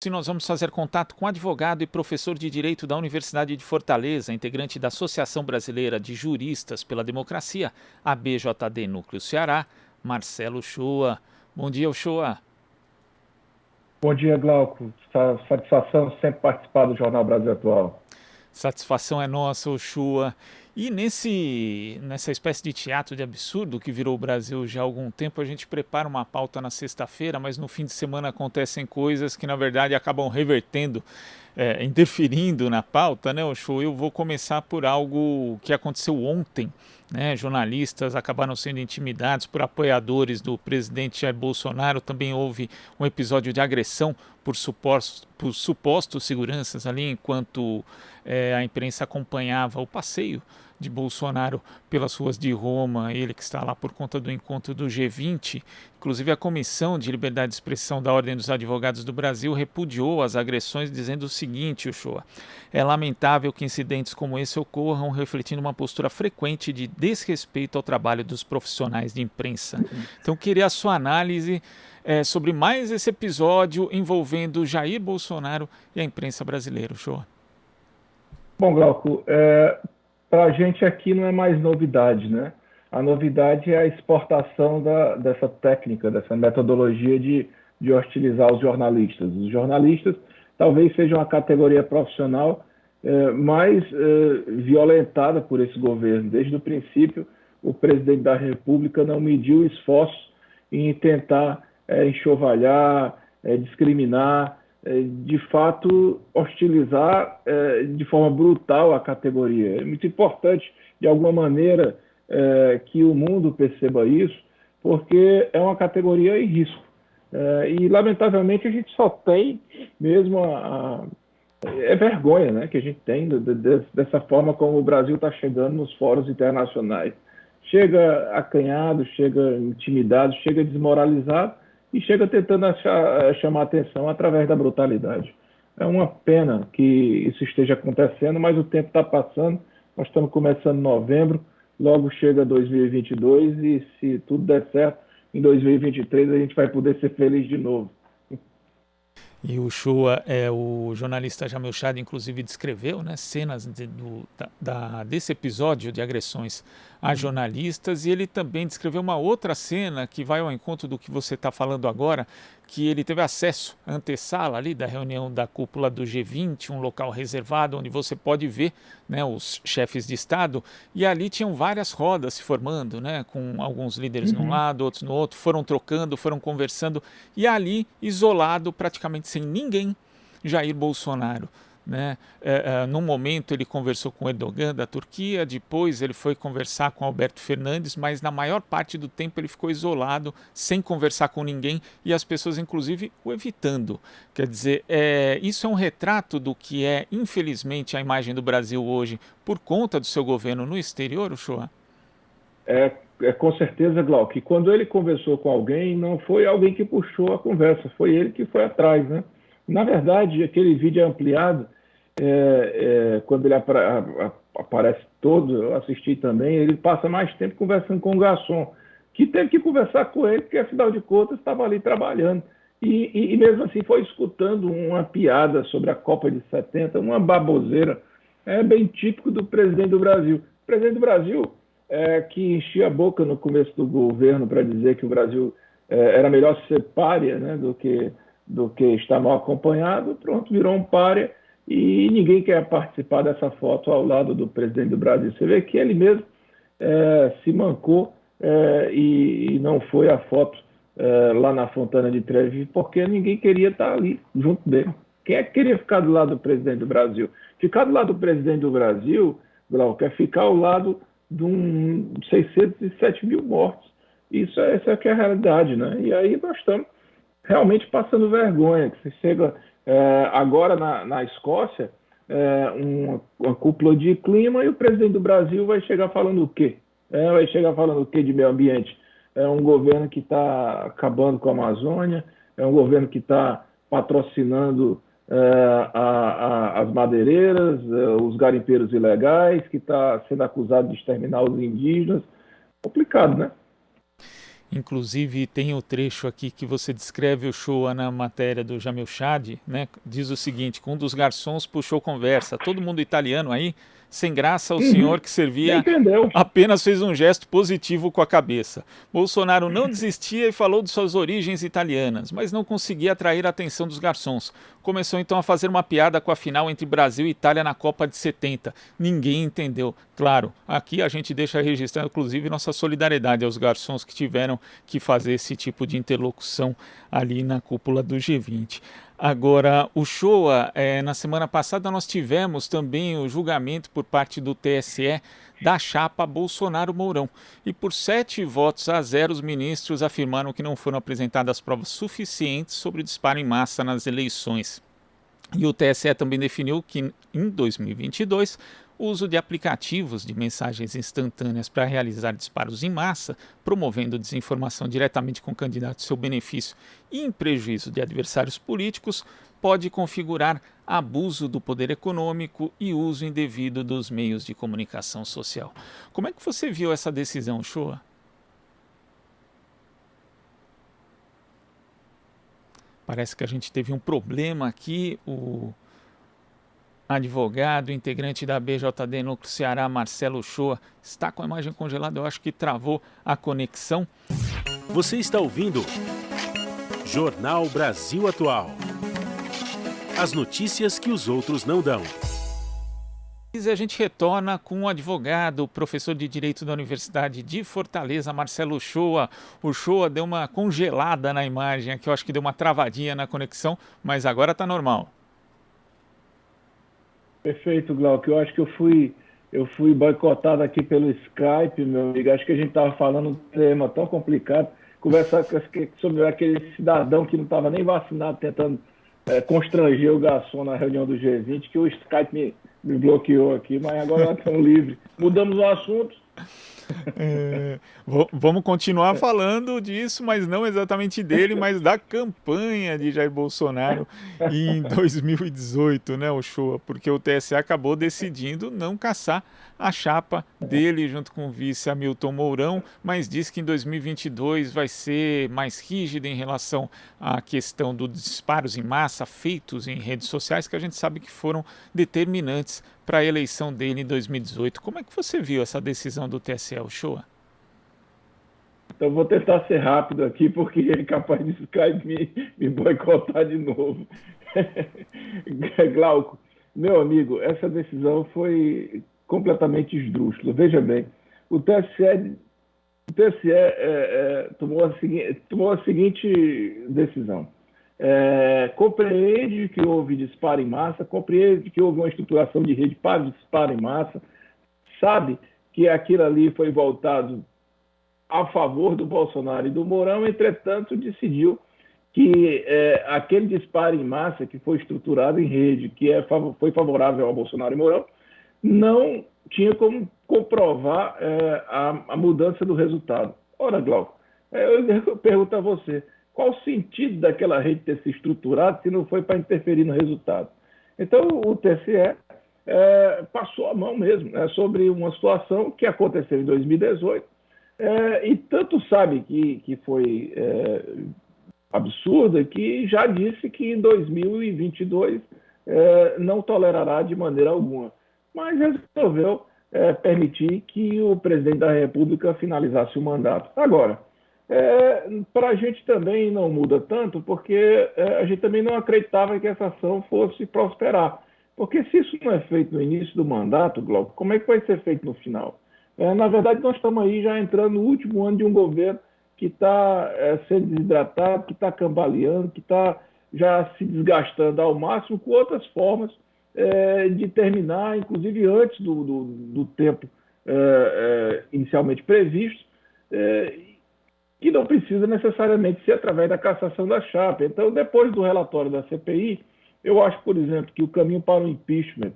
E nós vamos fazer contato com o advogado e professor de Direito da Universidade de Fortaleza, integrante da Associação Brasileira de Juristas pela Democracia, ABJD Núcleo Ceará, Marcelo Uchoa. Bom dia, Uchoa. Bom dia, Glauco. Satisfação sempre participar do Jornal Brasil Atual. Satisfação é nossa, Uchoa. E nessa espécie de teatro de absurdo que virou o Brasil já há algum tempo, a gente prepara uma pauta na sexta-feira, mas no fim de semana acontecem coisas que na verdade acabam revertendo, interferindo na pauta, né, Uchoa? Eu vou começar por algo que aconteceu ontem. Né, jornalistas acabaram sendo intimidados por apoiadores do presidente Jair Bolsonaro. Também houve um episódio de agressão por supostos seguranças ali, enquanto a imprensa acompanhava o passeio de Bolsonaro pelas ruas de Roma, ele que está lá por conta do encontro do G20. Inclusive a Comissão de Liberdade de Expressão da Ordem dos Advogados do Brasil repudiou as agressões, dizendo o seguinte, Uchoa: é lamentável que incidentes como esse ocorram, refletindo uma postura frequente de desrespeito ao trabalho dos profissionais de imprensa. Então queria a sua análise sobre mais esse episódio envolvendo Jair Bolsonaro e a imprensa brasileira, Uchoa. Bom, Glauco, para a gente aqui não é mais novidade, né? A novidade é a exportação dessa técnica, dessa metodologia de hostilizar os jornalistas. Os jornalistas talvez sejam a categoria profissional mais violentada por esse governo. Desde o princípio, o presidente da República não mediu esforços em tentar enxovalhar, discriminar, de fato, hostilizar de forma brutal a categoria. É muito importante, de alguma maneira, que o mundo perceba isso, porque é uma categoria em risco. E, lamentavelmente, a gente só tem mesmo é vergonha, né, que a gente tem dessa forma como o Brasil está chegando nos fóruns internacionais. Chega acanhado, chega intimidado, chega desmoralizado e chega tentando chamar atenção através da brutalidade. É uma pena que isso esteja acontecendo, mas o tempo está passando, nós estamos começando novembro, logo chega 2022 e se tudo der certo, em 2023 a gente vai poder ser feliz de novo. E o Shoa, o jornalista Jamil Chad, inclusive, descreveu, né, cenas desse episódio de agressões a jornalistas, e ele também descreveu uma outra cena que vai ao encontro do que você está falando agora, que ele teve acesso à antessala ali da reunião da cúpula do G20, um local reservado onde você pode ver, né, os chefes de Estado, e ali tinham várias rodas se formando, né, com alguns líderes num lado, outros no outro, foram trocando, foram conversando, e ali, isolado, praticamente sem ninguém, Jair Bolsonaro. Né? Num momento ele conversou com Erdogan da Turquia, depois ele foi conversar com Alberto Fernandes, mas na maior parte do tempo ele ficou isolado, sem conversar com ninguém e as pessoas inclusive o evitando. Quer dizer, isso é um retrato do que é infelizmente a imagem do Brasil hoje por conta do seu governo no exterior, Uchoa? Com certeza, Glauco, que quando ele conversou com alguém, não foi alguém que puxou a conversa, foi ele que foi atrás, né? Na verdade, aquele vídeo é ampliado, quando ele aparece todo, eu assisti também, ele passa mais tempo conversando com o garçom, que teve que conversar com ele, porque afinal de contas estava ali trabalhando. E mesmo assim foi escutando uma piada sobre a Copa de 70, uma baboseira, bem típico do presidente do Brasil. O presidente do Brasil, que enchia a boca no começo do governo para dizer que o Brasil era melhor ser pária, né, do que estar mal acompanhado, pronto, virou um pária e ninguém quer participar dessa foto ao lado do presidente do Brasil. Você vê que ele mesmo se mancou e não foi a foto lá na Fontana de Trevi, porque ninguém queria estar ali junto dele. Quem é que queria ficar do lado do presidente do Brasil? Ficar do lado do presidente do Brasil, Glauco, é ficar ao lado de 607 mil mortos. Essa é que é a realidade, né? E aí nós estamos realmente passando vergonha. Que você chega agora na Escócia, uma cúpula de clima, e o presidente do Brasil vai chegar falando o quê? Vai chegar falando o quê de meio ambiente? É um governo que está acabando com a Amazônia, é um governo que está patrocinando as madeireiras, os garimpeiros ilegais, que está sendo acusado de exterminar os indígenas. Complicado, né? Inclusive tem o trecho aqui que você descreve o Shoa na matéria do Jamil Chad, né? Diz o seguinte: um dos garçons puxou conversa, todo mundo italiano aí, sem graça, o senhor que Nem servia entendeu. apenas fez um gesto positivo com a cabeça. Bolsonaro não desistia e falou de suas origens italianas, mas não conseguia atrair a atenção dos garçons. Começou então a fazer uma piada com a final entre Brasil e Itália na Copa de 70. Ninguém entendeu. Claro, aqui a gente deixa registrado, inclusive, nossa solidariedade aos garçons que tiveram que fazer esse tipo de interlocução ali na cúpula do G20. Agora, o Shoa, na semana passada nós tivemos também o julgamento por parte do TSE da chapa Bolsonaro-Mourão. E por 7 votos a 0, os ministros afirmaram que não foram apresentadas provas suficientes sobre disparo em massa nas eleições. E o TSE também definiu que, em 2022, o uso de aplicativos de mensagens instantâneas para realizar disparos em massa, promovendo desinformação diretamente com candidatos em seu benefício e em prejuízo de adversários políticos, pode configurar abuso do poder econômico e uso indevido dos meios de comunicação social. Como é que você viu essa decisão, Shoa? Parece que a gente teve um problema aqui. O advogado, integrante da BJD Núcleo Ceará, Marcelo Shoa, está com a imagem congelada. Eu acho que travou a conexão. Você está ouvindo Jornal Brasil Atual. As notícias que os outros não dão. A gente retorna com o advogado, professor de Direito da Universidade de Fortaleza, Marcelo Shoa. O Shoa deu uma congelada na imagem aqui, eu acho que deu uma travadinha na conexão, mas agora está normal. Perfeito, Glauco. Eu acho que eu fui boicotado aqui pelo Skype, meu amigo. Acho que a gente estava falando um tema tão complicado. Conversar sobre aquele cidadão que não estava nem vacinado, tentando constranger o garçom na reunião do G20, que o Skype me bloqueou aqui, mas agora nós estamos livres. Mudamos o assunto. Vamos continuar falando disso, mas não exatamente dele, mas da campanha de Jair Bolsonaro em 2018, né, o Shoa? Porque o TSE acabou decidindo não caçar a chapa dele junto com o vice Hamilton Mourão, mas diz que em 2022 vai ser mais rígido em relação à questão dos disparos em massa feitos em redes sociais, que a gente sabe que foram determinantes para a eleição dele em 2018. Como é que você viu essa decisão do TSE, o Shoa? Então vou tentar ser rápido aqui, porque ele é capaz de Skype me boicotar de novo. Glauco, meu amigo, essa decisão foi completamente esdrúxula. Veja bem, o TSE tomou a seguinte decisão. Compreende que houve disparo em massa, compreende que houve uma estruturação de rede para disparo em massa, sabe que aquilo ali foi voltado a favor do Bolsonaro e do Mourão, entretanto decidiu que aquele disparo em massa que foi estruturado em rede, que foi favorável ao Bolsonaro e Mourão, não tinha como comprovar a mudança do resultado. Ora, Glauco, eu pergunto a você, qual o sentido daquela rede ter se estruturado se não foi para interferir no resultado? Então, o TSE passou a mão mesmo sobre uma situação que aconteceu em 2018 e tanto sabe que foi absurda que já disse que em 2022 não tolerará de maneira alguma. Mas resolveu permitir que o presidente da República finalizasse o mandato. Agora, para a gente também não muda tanto, porque a gente também não acreditava que essa ação fosse prosperar. Porque se isso não é feito no início do mandato, Glauco, como é que vai ser feito no final? Na verdade, nós estamos aí já entrando no último ano de um governo que está sendo desidratado, que está cambaleando, que está já se desgastando ao máximo com outras formas de terminar, inclusive antes do tempo inicialmente previsto, que não precisa necessariamente ser através da cassação da chapa. Então, depois do relatório da CPI, eu acho, por exemplo, que o caminho para o impeachment,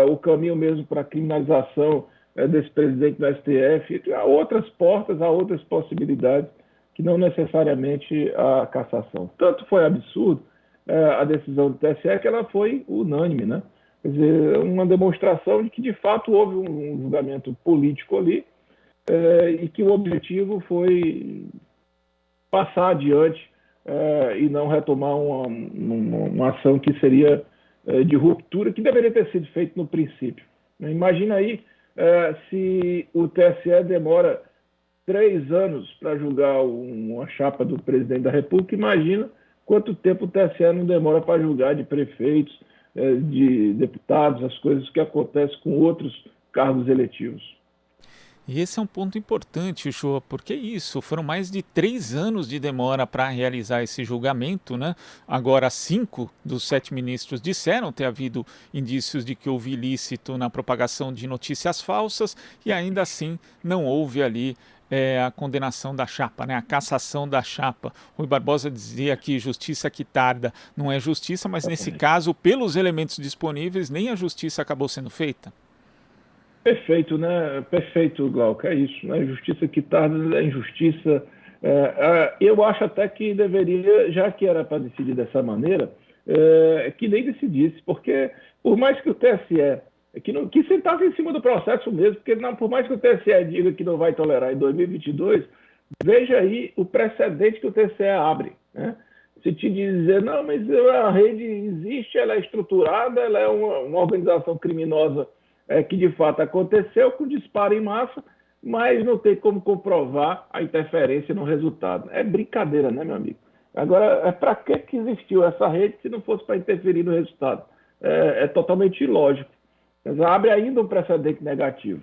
o caminho mesmo para a criminalização desse presidente do STF, há outras portas, há outras possibilidades, que não necessariamente a cassação. Tanto foi absurdo a decisão do TSE que ela foi unânime, né? Quer dizer, uma demonstração de que, de fato, houve um julgamento político ali, e que o objetivo foi passar adiante e não retomar uma ação que seria de ruptura, que deveria ter sido feita no princípio. Imagina aí se o TSE demora 3 anos para julgar uma chapa do presidente da República, imagina quanto tempo o TSE não demora para julgar de prefeitos, de deputados, as coisas que acontecem com outros cargos eletivos. E esse é um ponto importante, Uchoa, porque isso, foram mais de 3 anos de demora para realizar esse julgamento, né? Agora, 5 dos 7 ministros disseram ter havido indícios de que houve ilícito na propagação de notícias falsas e ainda assim não houve ali a condenação da chapa, né? A cassação da chapa. Rui Barbosa dizia que justiça que tarda não é justiça, mas nesse caso, pelos elementos disponíveis, nem a justiça acabou sendo feita. Perfeito, né? Perfeito, Glauco, é isso, né? Justiça que tarda é injustiça. Eu acho até que deveria, já que era para decidir dessa maneira, que nem decidisse, porque por mais que o TSE, que sentasse em cima do processo mesmo, porque por mais que o TSE diga que não vai tolerar em 2022, veja aí o precedente que o TSE abre, né? Se te dizer, não, mas a rede existe, ela é estruturada, ela é uma organização criminosa que de fato aconteceu com disparo em massa, mas não tem como comprovar a interferência no resultado. É brincadeira, né, meu amigo? Agora, para que existiu essa rede se não fosse para interferir no resultado? É totalmente ilógico. Mas abre ainda um precedente negativo.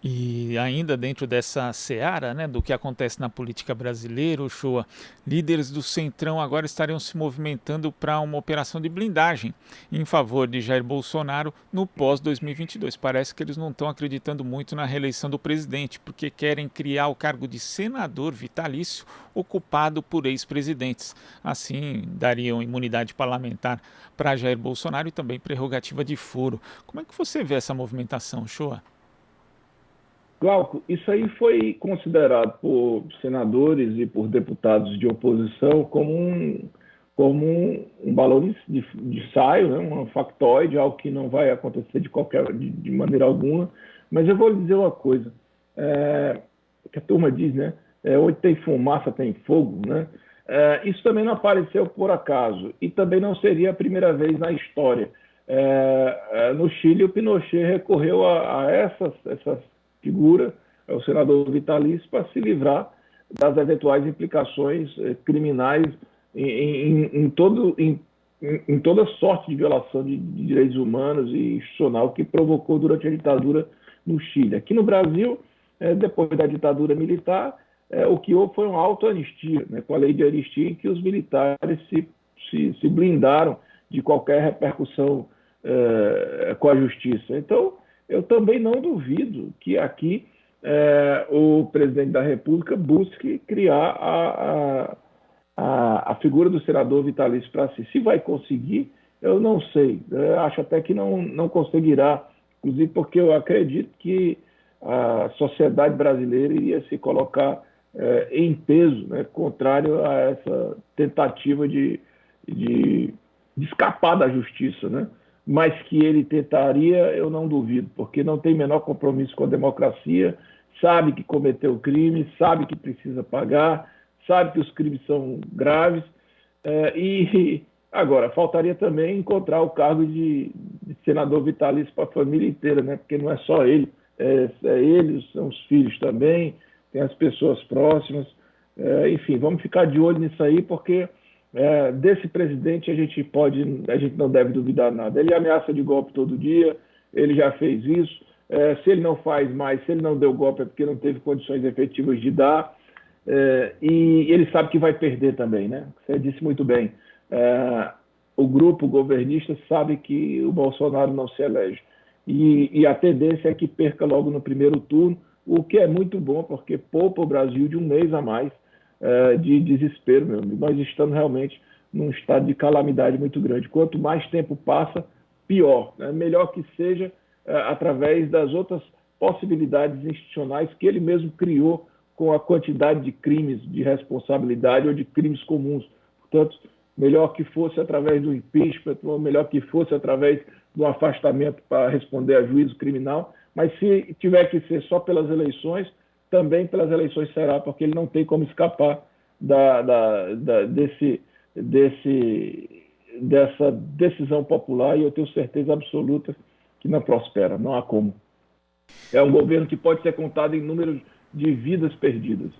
E ainda dentro dessa seara, né, do que acontece na política brasileira, Uchoa, líderes do Centrão agora estariam se movimentando para uma operação de blindagem em favor de Jair Bolsonaro no pós-2022. Parece que eles não estão acreditando muito na reeleição do presidente, porque querem criar o cargo de senador vitalício ocupado por ex-presidentes. Assim, dariam imunidade parlamentar para Jair Bolsonaro e também prerrogativa de foro. Como é que você vê essa movimentação, Uchoa? Glauco, isso aí foi considerado por senadores e por deputados de oposição como um balão de ensaio, né? Um factoide, algo que não vai acontecer de maneira alguma. Mas eu vou lhe dizer uma coisa, que a turma diz, né? Onde tem fumaça tem fogo, né? Isso também não apareceu por acaso e também não seria a primeira vez na história. No Chile, o Pinochet recorreu a essas figura, o senador vitalício, para se livrar das eventuais implicações criminais em toda sorte de violação de direitos humanos e institucional que provocou durante a ditadura no Chile. Aqui no Brasil, depois da ditadura militar, o que houve foi uma autoanistia, né, com a lei de anistia, em que os militares se blindaram de qualquer repercussão com a justiça. Então, eu também não duvido que aqui o presidente da República busque criar a figura do senador vitalício para si. Se vai conseguir, eu não sei. Eu acho até que não conseguirá, inclusive porque eu acredito que a sociedade brasileira iria se colocar em peso, né, contrário a essa tentativa de escapar da justiça, né? Mas que ele tentaria, eu não duvido, porque não tem menor compromisso com a democracia, sabe que cometeu crime, sabe que precisa pagar, sabe que os crimes são graves, e agora, faltaria também encontrar o cargo de senador vitalício para a família inteira, né? Porque não é só ele, ele, são os filhos também, tem as pessoas próximas, enfim, vamos ficar de olho nisso aí, porque desse presidente a gente não deve duvidar nada. Ele ameaça de golpe todo dia, ele já fez isso. Se ele não faz mais, se ele não deu golpe é porque não teve condições efetivas de dar. E ele sabe que vai perder também, né? Você disse muito bem. O grupo governista sabe que o Bolsonaro não se elege. E a tendência é que perca logo no primeiro turno, o que é muito bom, porque poupa o Brasil de um mês a mais de desespero, meu amigo. Nós estamos realmente num estado de calamidade muito grande. Quanto mais tempo passa, pior. Né? Melhor que seja através das outras possibilidades institucionais que ele mesmo criou com a quantidade de crimes de responsabilidade ou de crimes comuns. Portanto, melhor que fosse através do impeachment, ou melhor que fosse através do afastamento para responder a juízo criminal, mas se tiver que ser só pelas eleições, também pelas eleições será, porque ele não tem como escapar dessa decisão popular, e eu tenho certeza absoluta que não prospera, não há como. É um governo que pode ser contado em números de vidas perdidas.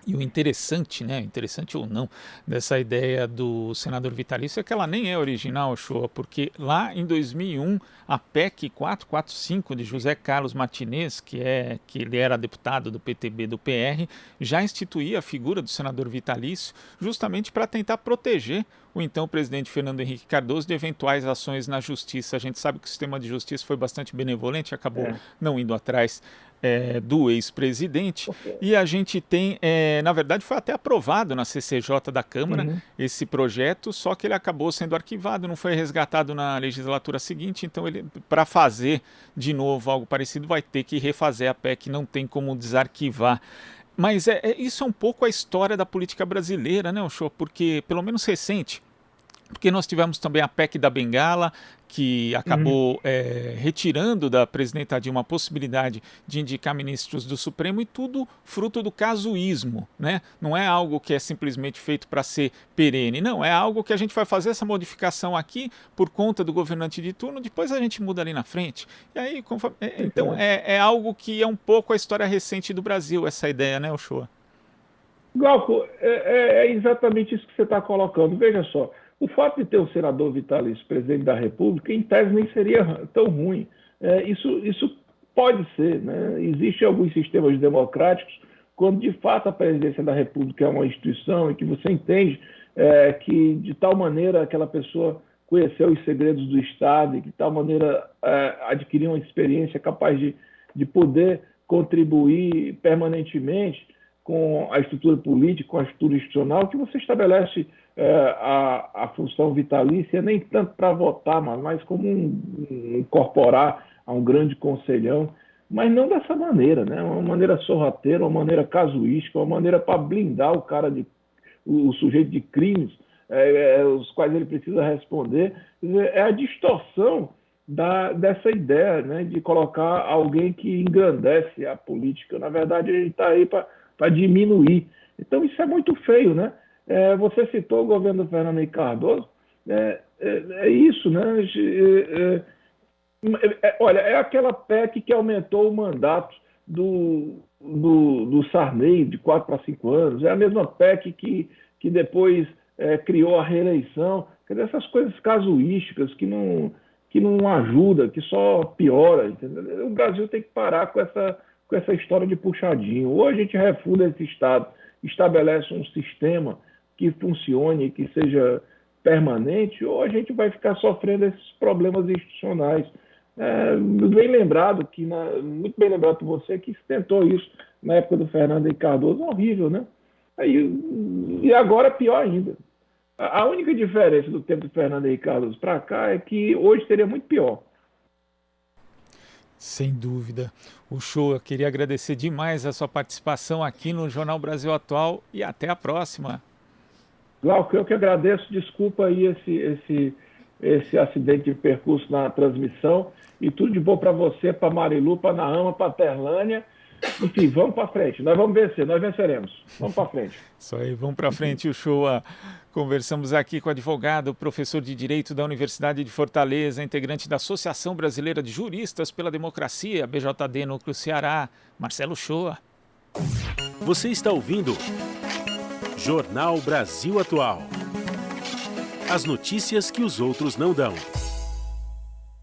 E o interessante, né, interessante ou não, dessa ideia do senador vitalício é que ela nem é original, Shoa, porque lá em 2001, a PEC 445 de José Carlos Martinez, que ele era deputado do PTB do PR, já instituía a figura do senador vitalício justamente para tentar proteger o então presidente Fernando Henrique Cardoso de eventuais ações na justiça. A gente sabe que o sistema de justiça foi bastante benevolente, acabou não indo atrás do ex-presidente, e a gente tem, na verdade foi até aprovado na CCJ da Câmara esse projeto, só que ele acabou sendo arquivado, não foi resgatado na legislatura seguinte, então ele, para fazer de novo algo parecido, vai ter que refazer a PEC, não tem como desarquivar. Mas isso é um pouco a história da política brasileira, né, Uchoa? Porque, pelo menos recente, porque nós tivemos também a PEC da Bengala, que acabou retirando da presidenta Dilma a possibilidade de indicar ministros do Supremo, e tudo fruto do casuísmo, né? Não é algo que é simplesmente feito para ser perene, não, é algo que a gente vai fazer essa modificação aqui por conta do governante de turno, depois a gente muda ali na frente. E aí, então, é algo que é um pouco a história recente do Brasil, essa ideia, né, Uchoa? Glauco, é exatamente isso que você está colocando. Veja só, o fato de ter um senador vitalício presidente da República, em tese, nem seria tão ruim. Isso pode ser, né? Existem alguns sistemas democráticos, quando de fato a presidência da República é uma instituição e que você entende que de tal maneira aquela pessoa conheceu os segredos do Estado e que de tal maneira adquiriu uma experiência capaz de poder contribuir permanentemente com a estrutura política, com a estrutura institucional, que você estabelece a função vitalícia nem tanto para votar, mas como incorporar a um grande conselhão, mas não dessa maneira, né? Uma maneira sorrateira, uma maneira casuística, uma maneira para blindar o sujeito de crimes os quais ele precisa responder. É a distorção dessa ideia, né, de colocar alguém que engrandece a política. Na verdade, ele está aí para diminuir. Então, isso é muito feio, né? Você citou o governo do Fernando Henrique Cardoso, é isso, né? Olha, é aquela PEC que aumentou o mandato do Sarney de 4 para 5 anos, é a mesma PEC que depois criou a reeleição. Quer dizer, essas coisas casuísticas que não ajuda, que só piora, entendeu? O Brasil tem que parar com essa história de puxadinho. Ou a gente refunda esse Estado, estabelece um sistema que funcione, que seja permanente, ou a gente vai ficar sofrendo esses problemas institucionais. Muito bem lembrado por você, que tentou isso na época do Fernando Henrique Cardoso, horrível, né? E agora pior ainda. A única diferença do tempo do Fernando Henrique Cardoso para cá é que hoje seria muito pior. Sem dúvida. Uchoa, queria agradecer demais a sua participação aqui no Jornal Brasil Atual e até a próxima. Glauco, eu que agradeço. Desculpa aí esse acidente de percurso na transmissão, e tudo de bom para você, para Marilu, para Naama, para Terlânia. Enfim, vamos para frente. Nós vamos vencer, nós venceremos. Vamos para frente. Isso aí, vamos para frente, Uchoa. Conversamos aqui com o advogado, professor de Direito da Universidade de Fortaleza, integrante da Associação Brasileira de Juristas pela Democracia, BJD Núcleo Ceará, Marcelo Uchoa. Você está ouvindo Jornal Brasil Atual. As notícias que os outros não dão.